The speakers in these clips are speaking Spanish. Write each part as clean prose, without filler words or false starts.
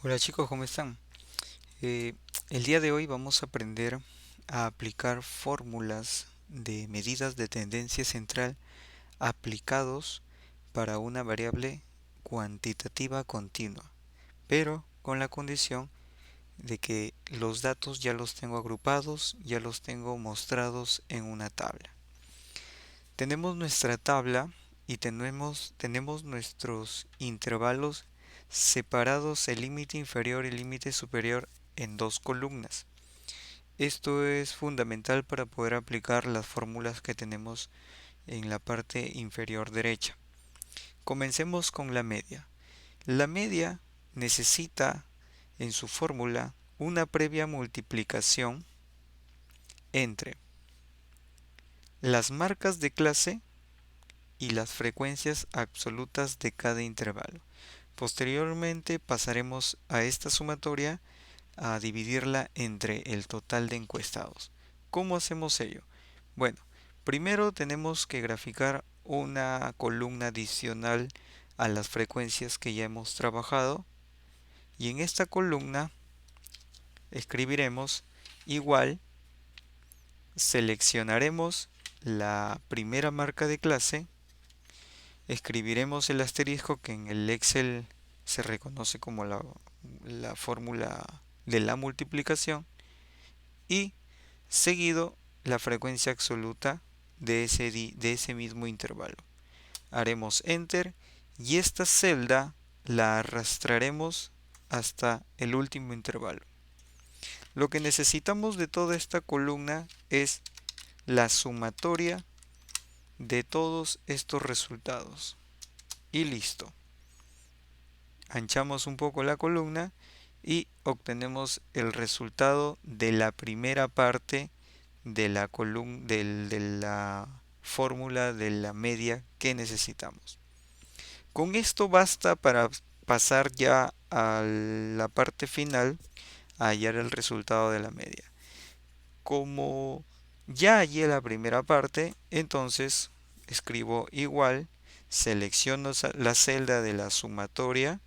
Hola chicos, ¿cómo están? Eh, el día de hoy vamos a aprender a aplicar fórmulas de medidas de tendencia central aplicados para una variable cuantitativa continua, pero con la condición de que los datos ya los tengo agrupados, ya los tengo mostrados en una tabla. Tenemos nuestra tabla y tenemos nuestros intervalos separados, el límite inferior y el límite superior, en dos columnas. Esto es fundamental para poder aplicar las fórmulas que tenemos en la parte inferior derecha. Comencemos con la media. La media necesita en su fórmula una previa multiplicación entre las marcas de clase y las frecuencias absolutas de cada intervalo. Posteriormente pasaremos a esta sumatoria a dividirla entre el total de encuestados. ¿Cómo hacemos ello? Bueno, primero tenemos que graficar una columna adicional a las frecuencias que ya hemos trabajado, y en esta columna escribiremos igual, seleccionaremos la primera marca de clase, escribiremos el asterisco que en el Excel se reconoce como la fórmula de la multiplicación, y seguido la frecuencia absoluta de ese mismo intervalo. Haremos Enter y esta celda la arrastraremos hasta el último intervalo. Lo que necesitamos de toda esta columna es la sumatoria de todos estos resultados. Y listo. Anchamos un poco la columna y obtenemos el resultado de la primera parte de la de la fórmula de la media que necesitamos. Con esto basta para pasar ya a la parte final a hallar el resultado de la media. Como ya hallé la primera parte, entonces escribo igual, selecciono la celda de la sumatoria,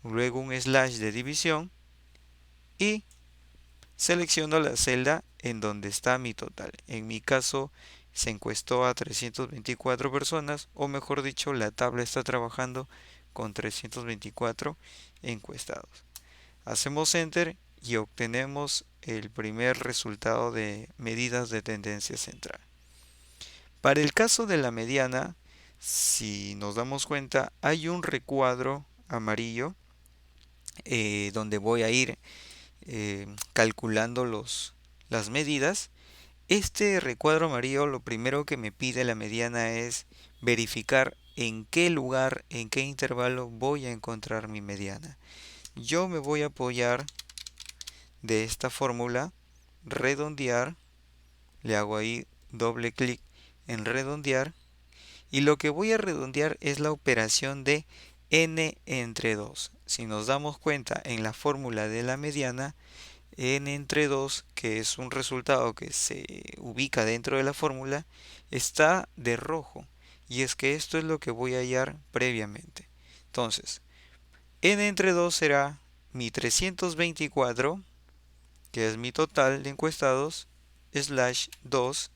luego un slash de división y selecciono la celda en donde está mi total. En mi caso se encuestó a 324 personas, o mejor dicho, la tabla está trabajando con 324 encuestados. Hacemos Enter y obtenemos el primer resultado de medidas de tendencia central. Para el caso de la mediana, si nos damos cuenta, hay un recuadro amarillo donde voy a ir calculando las medidas. Este recuadro amarillo, lo primero que me pide la mediana es verificar en qué lugar, en qué intervalo voy a encontrar mi mediana. Yo me voy a apoyar de esta fórmula, redondear, le hago ahí doble clic en redondear, y lo que voy a redondear es la operación de n entre 2. Si nos damos cuenta en la fórmula de la mediana, n entre 2, que es un resultado que se ubica dentro de la fórmula, está de rojo. Y es que esto es lo que voy a hallar previamente. Entonces, n entre 2 será mi 324, que es mi total de encuestados, slash 2.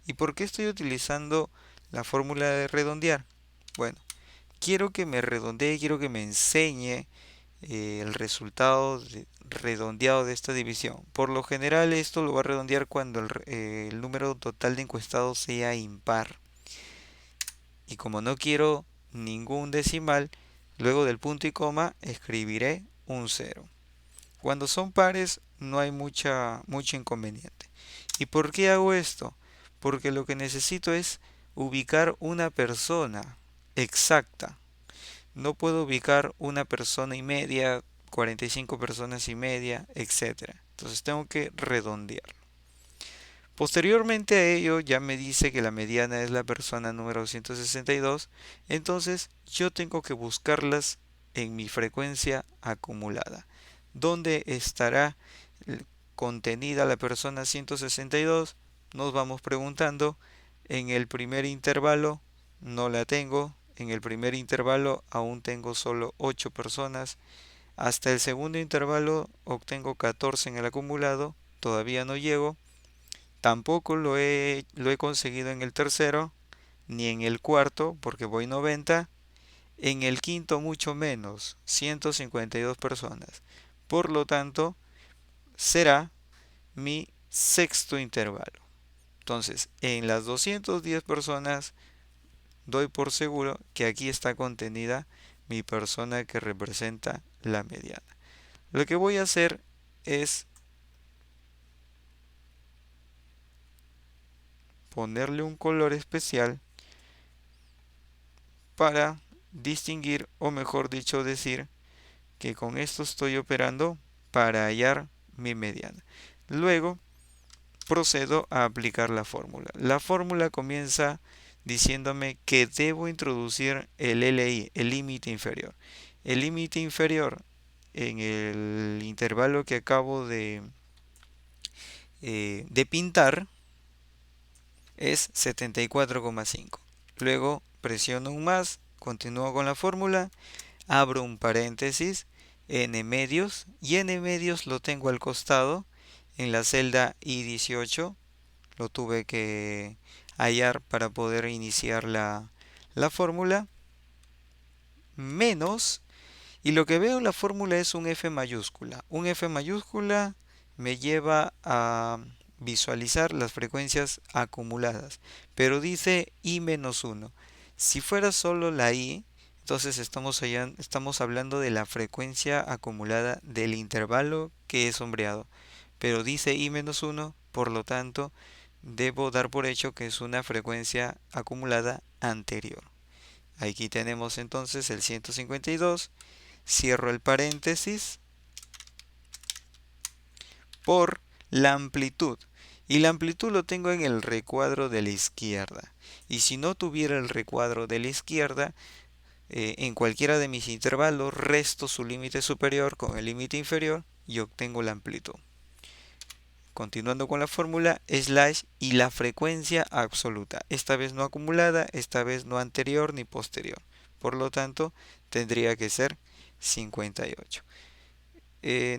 ¿Y por qué estoy utilizando la fórmula de redondear? Bueno, quiero que me redondee, quiero que me enseñe el resultado redondeado de esta división. Por lo general esto lo va a redondear cuando el número total de encuestados sea impar. Y como no quiero ningún decimal, luego del punto y coma escribiré un cero. Cuando son pares no hay mucho inconveniente. ¿Y por qué hago esto? Porque lo que necesito es ubicar una persona exacta. No puedo ubicar una persona y media, 45 personas y media, etcétera. Entonces tengo que redondear. Posteriormente a ello ya me dice que la mediana es la persona número 162, entonces yo tengo que buscarlas en mi frecuencia acumulada. ¿Dónde estará contenida la persona 162? Nos vamos preguntando. En el primer intervalo no la tengo. En el primer intervalo aún tengo solo 8 personas. Hasta el segundo intervalo obtengo 14 en el acumulado, todavía no llego. Tampoco lo he conseguido en el tercero, ni en el cuarto, porque voy 90. En el quinto mucho menos, 152 personas. Por lo tanto, será mi sexto intervalo. Entonces, en las 210 personas, doy por seguro que aquí está contenida mi persona que representa la mediana. Lo que voy a hacer es ponerle un color especial para distinguir, o mejor dicho, decir que con esto estoy operando para hallar mi mediana. Luego procedo a aplicar la fórmula. La fórmula comienza diciéndome que debo introducir el LI, el límite inferior. El límite inferior en el intervalo que acabo de pintar es 74,5. Luego presiono un más, continúo con la fórmula, abro un paréntesis, n medios, y n medios lo tengo al costado en la celda I18. Lo tuve que hallar para poder iniciar la fórmula, menos, y lo que veo en la fórmula es un F mayúscula. Un F mayúscula me lleva a visualizar las frecuencias acumuladas, pero dice I-1. Si fuera solo la I, entonces estamos hablando de la frecuencia acumulada del intervalo que es sombreado. Pero dice I-1, por lo tanto, debo dar por hecho que es una frecuencia acumulada anterior. Aquí tenemos entonces el 152. Cierro el paréntesis por la amplitud. Y la amplitud lo tengo en el recuadro de la izquierda. Y si no tuviera el recuadro de la izquierda, en cualquiera de mis intervalos resto su límite superior con el límite inferior y obtengo la amplitud. Continuando con la fórmula, slash y la frecuencia absoluta. Esta vez no acumulada, esta vez no anterior ni posterior. Por lo tanto, tendría que ser 58.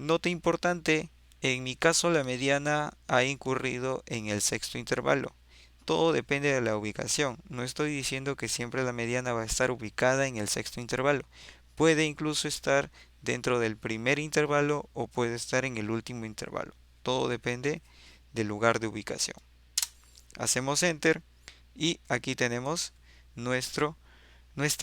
Nota importante, en mi caso la mediana ha incurrido en el sexto intervalo. Todo depende de la ubicación. No estoy diciendo que siempre la mediana va a estar ubicada en el sexto intervalo. Puede incluso estar dentro del primer intervalo o puede estar en el último intervalo. Todo depende del lugar de ubicación. Hacemos enter y aquí tenemos nuestra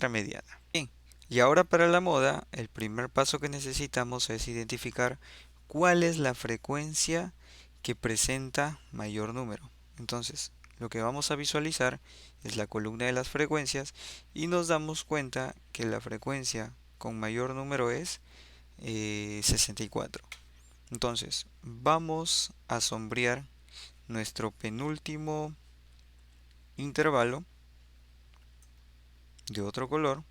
mediana. Bien, y ahora para la moda, el primer paso que necesitamos es identificar cuál es la frecuencia que presenta mayor número. Entonces, lo que vamos a visualizar es la columna de las frecuencias y nos damos cuenta que la frecuencia con mayor número es 64. Entonces, vamos a sombrear nuestro penúltimo intervalo de otro color.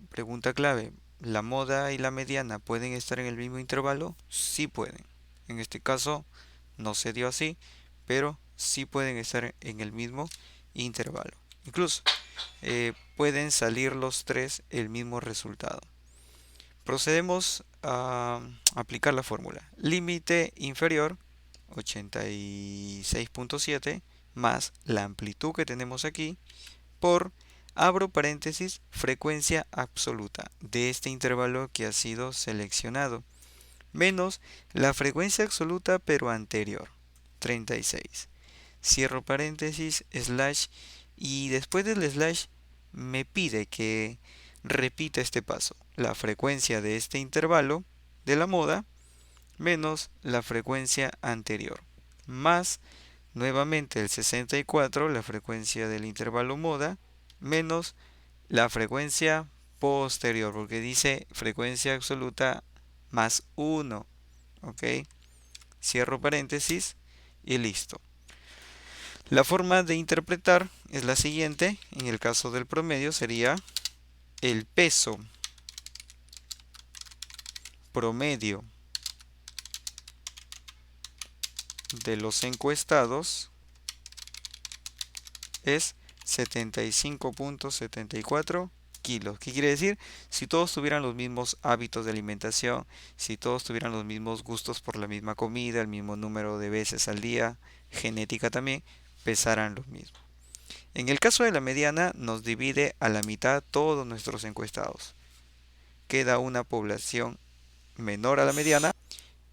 Pregunta clave, ¿la moda y la mediana pueden estar en el mismo intervalo? Sí pueden. En este caso no se dio así, pero sí pueden estar en el mismo intervalo. Incluso pueden salir los tres el mismo resultado. Procedemos a aplicar la fórmula. Límite inferior 86.7 más la amplitud que tenemos aquí por, abro paréntesis, frecuencia absoluta de este intervalo que ha sido seleccionado, menos la frecuencia absoluta pero anterior, 36. Cierro paréntesis, slash, y después del slash me pide que repita este paso. La frecuencia de este intervalo de la moda menos la frecuencia anterior, más nuevamente el 64, la frecuencia del intervalo moda, menos la frecuencia posterior, porque dice frecuencia absoluta más 1. ¿Ok? Cierro paréntesis y listo. La forma de interpretar es la siguiente. En el caso del promedio sería el peso promedio de los encuestados es 75.74 kilos. ¿Qué quiere decir? Si todos tuvieran los mismos hábitos de alimentación, si todos tuvieran los mismos gustos por la misma comida, el mismo número de veces al día, genética también, pesaran lo mismo. En el caso de la mediana, nos divide a la mitad todos nuestros encuestados. Queda una población menor a la mediana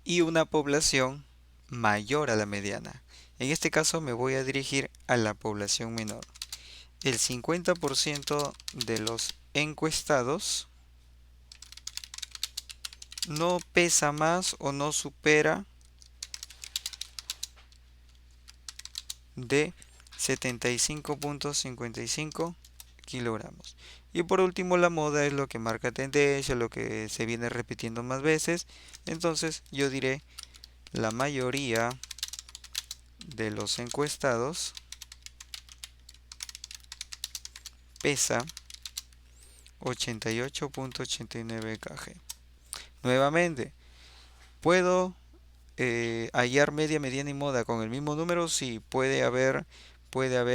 y una población mayor a la mediana. En este caso me voy a dirigir a la población menor. El 50% de los encuestados no pesa más o no supera de 75.55 kilogramos. Y por último, la moda es lo que marca tendencia, lo que se viene repitiendo más veces. Entonces yo diré, la mayoría de los encuestados pesa 88.89 kg. Nuevamente, ¿puedo hallar media, mediana y moda con el mismo número? Sí, puede haber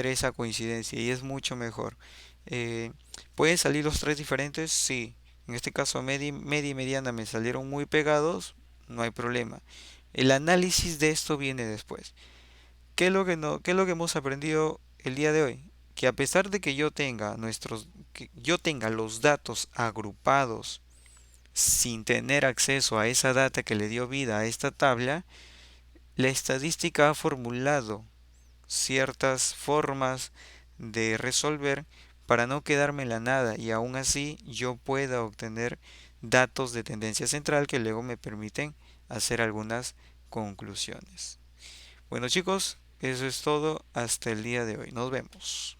esa coincidencia y es mucho mejor. Eh, ¿Pueden salir los tres diferentes? Sí. En este caso, media y mediana me salieron muy pegados, no hay problema. El análisis de esto viene después. ¿Qué es lo que no, qué es lo que hemos aprendido el día de hoy? Que a pesar de que que yo tenga los datos agrupados sin tener acceso a esa data que le dio vida a esta tabla, la estadística ha formulado ciertas formas de resolver para no quedarme en la nada y aún así yo pueda obtener datos de tendencia central que luego me permiten hacer algunas conclusiones. Bueno chicos, eso es todo hasta el día de hoy. Nos vemos.